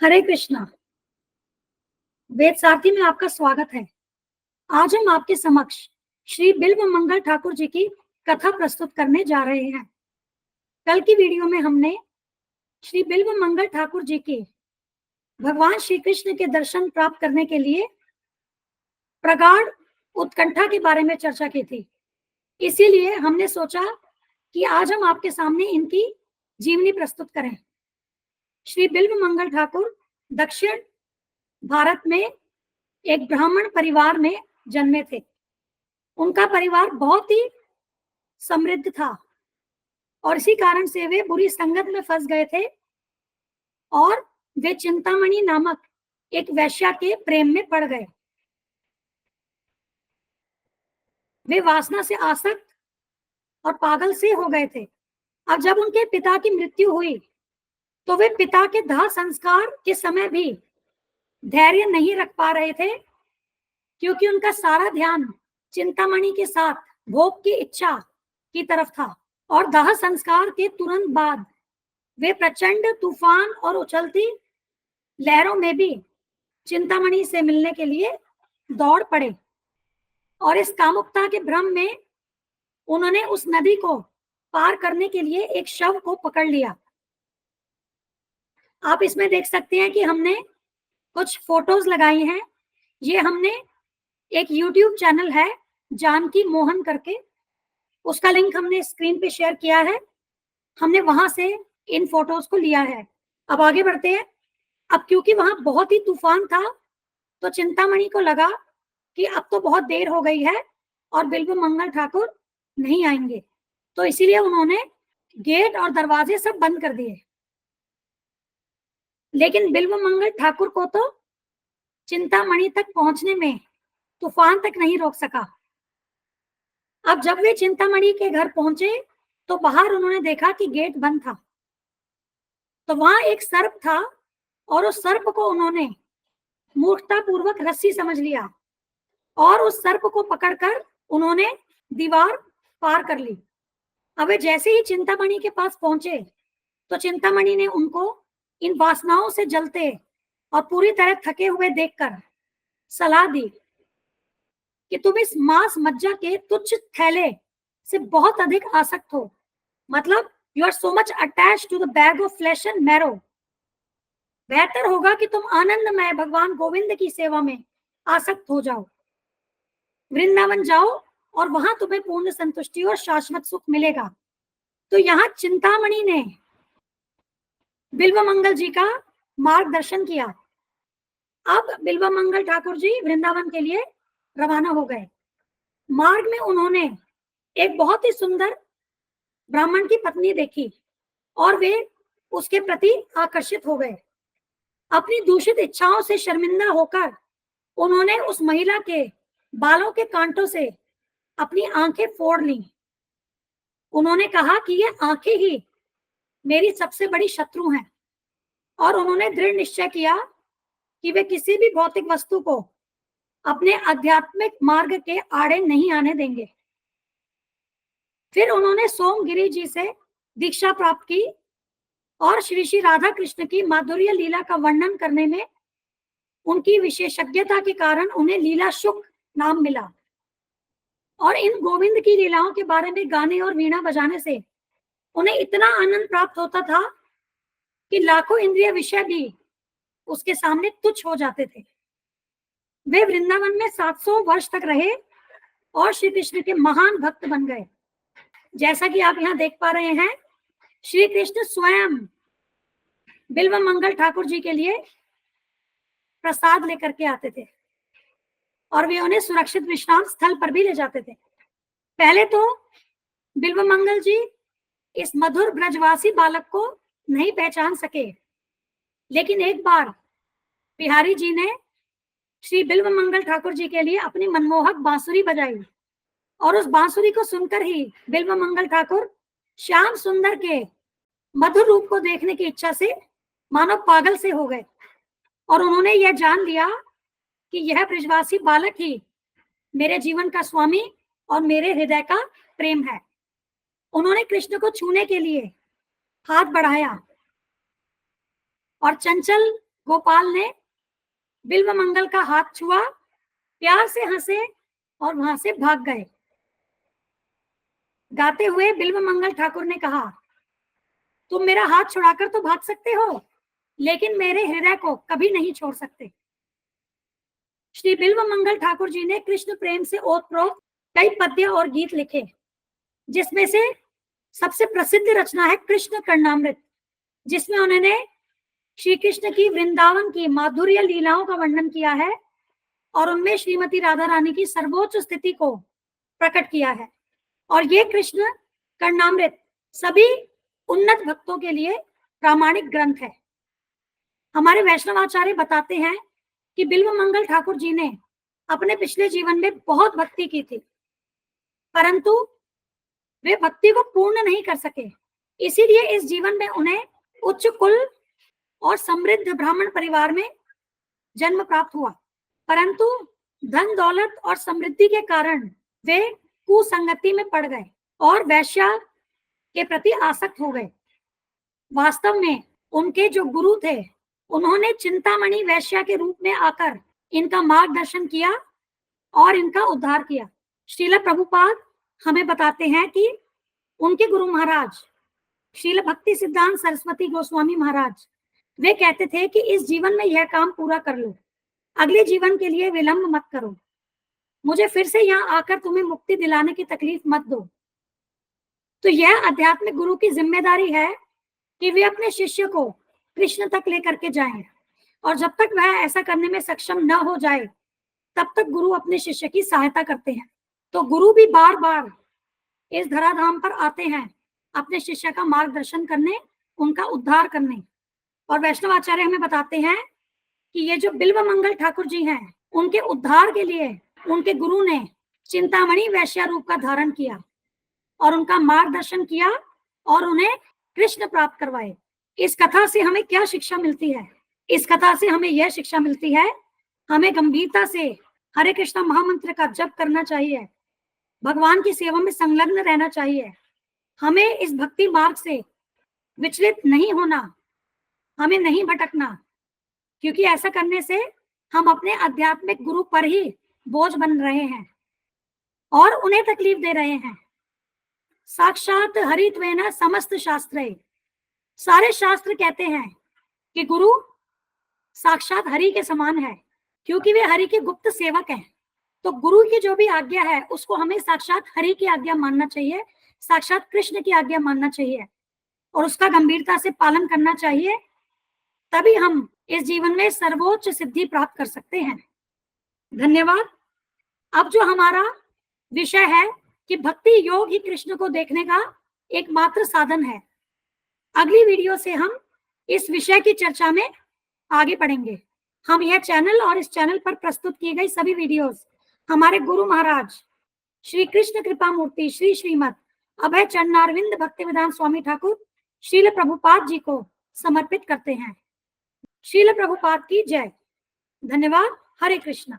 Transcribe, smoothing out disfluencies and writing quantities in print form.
हरे कृष्णा। वेद सारथी में आपका स्वागत है। आज हम आपके समक्ष श्री बिल्व मंगल ठाकुर जी की कथा प्रस्तुत करने जा रहे हैं। कल की वीडियो में हमने श्री बिल्व मंगल ठाकुर जी के भगवान श्री कृष्ण के दर्शन प्राप्त करने के लिए प्रगाढ़ उत्कंठा के बारे में चर्चा की थी। इसीलिए हमने सोचा कि आज हम आपके सामने इनकी जीवनी प्रस्तुत करें। श्री बिल्व मंगल ठाकुर दक्षिण भारत में एक ब्राह्मण परिवार में जन्मे थे। उनका परिवार बहुत ही समृद्ध था और इसी कारण से वे बुरी संगत में फंस गए थे और वे चिंतामणि नामक एक वैश्या के प्रेम में पड़ गए। वे वासना से आसक्त और पागल से हो गए थे। अब जब उनके पिता की मृत्यु हुई तो वे पिता के दाह संस्कार के समय भी धैर्य नहीं रख पा रहे थे, क्योंकि उनका सारा ध्यान चिंतामणि के साथ भोग की इच्छा की तरफ था। और दाह संस्कार के तुरंत बाद वे प्रचंड तूफान और उछलती लहरों में भी चिंतामणि से मिलने के लिए दौड़ पड़े। और इस कामुकता के भ्रम में उन्होंने उस नदी को पार करने के लिए एक शव को पकड़ लिया। आप इसमें देख सकते हैं कि हमने कुछ फोटोज लगाई हैं। ये हमने एक YouTube चैनल है जानकी मोहन करके, उसका लिंक हमने स्क्रीन पे शेयर किया है। हमने वहां से इन फोटोज को लिया है। अब आगे बढ़ते हैं। अब क्योंकि वहां बहुत ही तूफान था तो चिंतामणि को लगा कि अब तो बहुत देर हो गई है और बिल्व मंगल ठाकुर नहीं आएंगे, तो इसीलिए उन्होंने गेट और दरवाजे सब बंद कर दिए। लेकिन बिल्व मंगल ठाकुर को तो चिंतामणि तक पहुंचने में तूफान तक नहीं रोक सका। अब जब वे चिंतामणि के घर पहुंचे तो बाहर उन्होंने देखा कि गेट बंद था। तो वहां एक सर्प था और उस सर्प को उन्होंने मूर्खतापूर्वक रस्सी समझ लिया और उस सर्प को पकड़कर उन्होंने दीवार पार कर ली। अब वे जैसे ही चिंतामणि के पास पहुंचे तो चिंतामणि ने उनको इन वासनाओं से जलते और पूरी तरह थके हुए देखकर सलाह दी कि तुम इस मांस मज्जा के तुच्छ थैले से बहुत अधिक आसक्त हो। मतलब you are so much attached to the bag of flesh and marrow. बेहतर होगा कि तुम आनंदमय भगवान गोविंद की सेवा में आसक्त हो जाओ, वृंदावन जाओ और वहां तुम्हें पूर्ण संतुष्टि और शाश्वत सुख मिलेगा। तो यहाँ चिंतामणि ने बिल्व मंगल जी का मार्गदर्शन किया। अब बिल्व मंगल ठाकुर जी वृंदावन के लिए रवाना हो गए। मार्ग में उन्होंने एक बहुत ही सुंदर ब्राह्मण की पत्नी देखी और वे उसके प्रति आकर्षित हो गए। अपनी दूषित इच्छाओं से शर्मिंदा होकर उन्होंने उस महिला के बालों के कांटों से अपनी आंखें फोड़ ली। उन्होंने कहा कि ये आंखें ही मेरी सबसे बड़ी शत्रु हैं और उन्होंने दृढ़ निश्चय किया कि वे किसी भी भौतिक वस्तु को अपने आध्यात्मिक मार्ग के आड़े नहीं आने देंगे। फिर उन्होंने सोमगिरी जी से दीक्षा प्राप्त की और श्री श्री राधा कृष्ण की माधुर्य लीला का वर्णन करने में उनकी विशेषज्ञता के कारण उन्हें लीला शुक नाम मिला। और इन गोविंद की लीलाओं के बारे में गाने और वीणा बजाने से उन्हें इतना आनंद प्राप्त होता था कि लाखों इंद्रिय विषय भी उसके सामने तुच्छ हो जाते थे। वे वृंदावन में 700 वर्ष तक रहे और श्री कृष्ण के महान भक्त बन गए। जैसा कि आप यहाँ देख पा रहे हैं, श्री कृष्ण स्वयं बिल्व मंगल ठाकुर जी के लिए प्रसाद लेकर के आते थे और वे उन्हें सुरक्षित विश्राम स्थल पर भी ले जाते थे। पहले तो बिल्व मंगल जी इस मधुर ब्रजवासी बालक को नहीं पहचान सके, लेकिन एक बार बिहारी जी ने श्री बिल्व मंगल ठाकुर जी के लिए अपनी मनमोहक बांसुरी बजाई और उस बांसुरी को सुनकर ही बिल्व मंगल ठाकुर श्याम सुंदर के मधुर रूप को देखने की इच्छा से मानो पागल से हो गए और उन्होंने यह जान लिया कि यह ब्रजवासी बालक ही मेरे जीवन का स्वामी और मेरे हृदय का प्रेम है। उन्होंने कृष्ण को छूने के लिए हाथ बढ़ाया और चंचल गोपाल ने बिल्व मंगल का हाथ छुआ, प्यार से हंसे और वहां से भाग गए। गाते हुए बिल्व मंगल ठाकुर ने कहा, तुम मेरा हाथ छुड़ाकर तो भाग सकते हो, लेकिन मेरे हृदय को कभी नहीं छोड़ सकते। श्री बिल्व मंगल ठाकुर जी ने कृष्ण प्रेम से ओतप्रोत कई पद्य और गीत लिखे, जिसमें से सबसे प्रसिद्ध रचना है कृष्ण कर्णामृत, जिसमें उन्होंने श्री कृष्ण की वृंदावन की माधुर्य लीलाओं का वर्णन किया है और उनमें श्रीमती राधा रानी की सर्वोच्च स्थिति को प्रकट किया है। और ये कृष्ण कर्णामृत सभी उन्नत भक्तों के लिए प्रामाणिक ग्रंथ है। हमारे वैष्णवाचार्य बताते हैं कि बिल्व मंगल ठाकुर जी ने अपने पिछले जीवन में बहुत भक्ति की थी, परंतु वे भक्ति को पूर्ण नहीं कर सके। इसीलिए इस जीवन में उन्हें उच्च कुल और समृद्ध ब्राह्मण परिवार में जन्म प्राप्त हुआ, परंतु धन दौलत और समृद्धि के कारण वे कुसंगति में पड़ गए और वैश्या के प्रति आसक्त हो गए। वास्तव में उनके जो गुरु थे, उन्होंने चिंतामणि वैश्या के रूप में आकर इनका मार्गदर्शन किया और इनका उद्धार किया। श्रील प्रभुपाद हमें बताते हैं कि उनके गुरु महाराज श्रील भक्ति सिद्धांत सरस्वती गोस्वामी महाराज, वे कहते थे कि इस जीवन में यह काम पूरा कर लो, अगले जीवन के लिए विलंब मत करो, मुझे फिर से यहाँ आकर तुम्हें मुक्ति दिलाने की तकलीफ मत दो। तो यह आध्यात्मिक गुरु की जिम्मेदारी है कि वे अपने शिष्य को कृष्ण तक लेकर के जाएं, और जब तक वह ऐसा करने में सक्षम न हो जाए तब तक गुरु अपने शिष्य की सहायता करते हैं। तो गुरु भी बार बार इस धराधाम पर आते हैं अपने शिष्य का मार्गदर्शन करने, उनका उद्धार करने। और वैष्णवाचार्य हमें बताते हैं कि ये जो बिल्व मंगल ठाकुर जी हैं, उनके उद्धार के लिए उनके गुरु ने चिंतामणि वैश्या रूप का धारण किया और उनका मार्गदर्शन किया और उन्हें कृष्ण प्राप्त करवाए। इस कथा से हमें क्या शिक्षा मिलती है? इस कथा से हमें यह शिक्षा मिलती है, हमें गंभीरता से हरे कृष्णा महामंत्र का जप करना चाहिए, भगवान की सेवा में संलग्न रहना चाहिए, हमें इस भक्ति मार्ग से विचलित नहीं होना, हमें नहीं भटकना, क्योंकि ऐसा करने से हम अपने आध्यात्मिक गुरु पर ही बोझ बन रहे हैं और उन्हें तकलीफ दे रहे हैं। साक्षात हरित्वेन समस्त शास्त्रे, सारे शास्त्र कहते हैं कि गुरु साक्षात हरि के समान है, क्योंकि वे हरि के गुप्त सेवक हैं। तो गुरु की जो भी आज्ञा है उसको हमें साक्षात हरि की आज्ञा मानना चाहिए, साक्षात कृष्ण की आज्ञा मानना चाहिए और उसका गंभीरता से पालन करना चाहिए, तभी हम इस जीवन में सर्वोच्च सिद्धि प्राप्त कर सकते हैं। धन्यवाद। अब जो हमारा विषय है कि भक्ति योग ही कृष्ण को देखने का एकमात्र साधन है, अगली वीडियो से हम इस विषय की चर्चा में आगे बढ़ेंगे। हम यह चैनल और इस चैनल पर प्रस्तुत की गई सभी वीडियोस हमारे गुरु महाराज श्री कृष्ण कृपा मूर्ति श्री श्रीमद अभय चरणारविंद भक्तिवेदांत स्वामी ठाकुर श्रील प्रभुपाद जी को समर्पित करते हैं। श्रील प्रभुपाद की जय। धन्यवाद। हरे कृष्णा।